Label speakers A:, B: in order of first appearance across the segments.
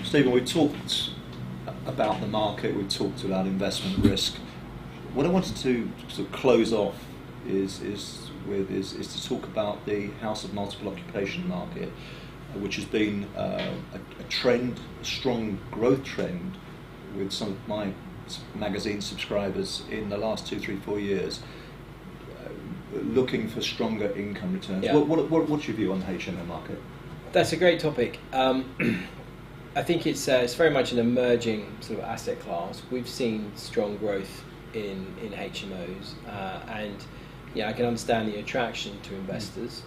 A: Stephen, we've talked about the market, we've talked about investment risk. What I wanted to sort of close off is to talk about the house of multiple occupation market, which has been a trend, a strong growth trend with some of my magazine subscribers in the last 2, 3, 4 years, looking for stronger income returns.
B: Yeah.
A: What's your view on the HMO market?
B: That's a great topic. I think it's very much an emerging sort of asset class. We've seen strong growth in HMOs, and I can understand the attraction to investors.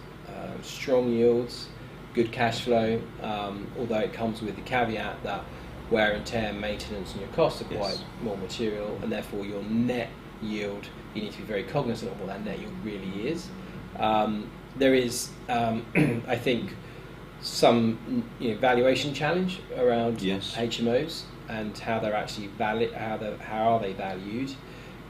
B: Strong yields, good cash flow, although it comes with the caveat that wear and tear, maintenance and your costs are quite more material, and therefore your net yield, you need to be very cognizant of what that net yield really is. There is, I think, some valuation challenge around HMOs and how they're actually how are they valued.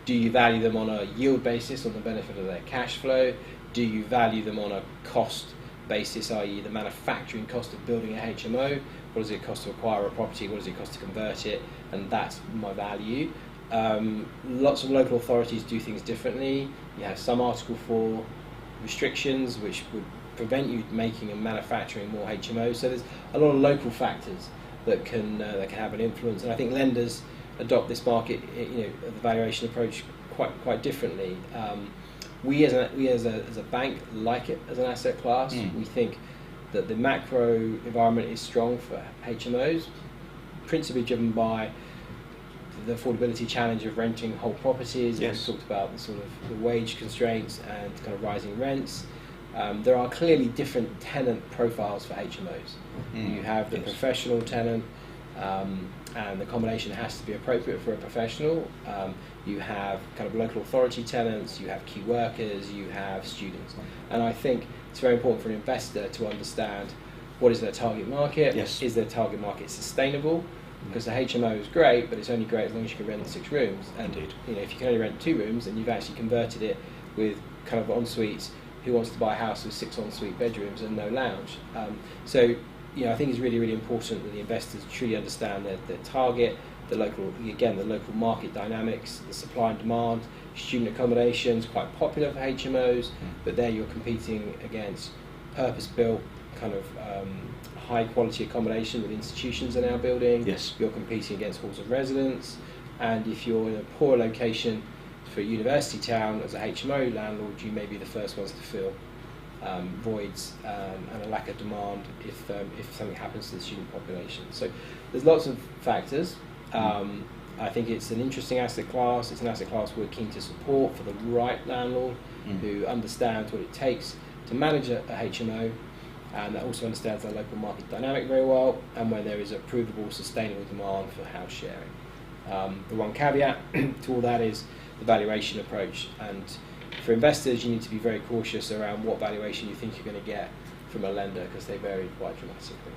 B: Do you value them on a yield basis, on the benefit of their cash flow? Do you value them on a cost basis, i.e. the manufacturing cost of building a HMO? What does it cost to acquire a property? What does it cost to convert it? And that's my value. Lots of local authorities do things differently. You have some Article 4 restrictions which would prevent you making and manufacturing more HMOs. So there's a lot of local factors that can have an influence. And I think lenders adopt this market, the valuation approach quite differently. We as a bank like it as an asset class. We think that the macro environment is strong for HMOs, principally driven by the affordability challenge of renting whole properties. We talked about the sort of the wage constraints and kind of rising rents. There are clearly different tenant profiles for HMOs. You have the professional tenant, and the accommodation has to be appropriate for a professional. You have kind of local authority tenants, you have key workers, you have students. And I think it's very important for an investor to understand what is their target market. Is their target market sustainable? Because the HMO is great, but it's only great as long as you can rent 6 rooms. And if you can only rent 2 rooms and you've actually converted it with kind of en-suites, who wants to buy a house with 6 en-suite bedrooms and no lounge? So I think it's really, really important that the investors truly understand their target, the local market dynamics, the supply and demand. Student accommodation is quite popular for HMOs, but there you're competing against purpose-built kind of high quality accommodation that institutions are now building. You're competing against halls of residence, and if you're in a poor location for a university town as a HMO landlord, you may be the first ones to fill voids and a lack of demand if something happens to the student population. So there's lots of factors. I think it's an interesting asset class. It's an asset class we're keen to support for the right landlord who understands what it takes to manage a HMO, and that also understands the local market dynamic very well, and where there is a provable, sustainable demand for house sharing. The one caveat to all that is the valuation approach, and for investors you need to be very cautious around what valuation you think you're going to get from a lender, because they vary quite dramatically.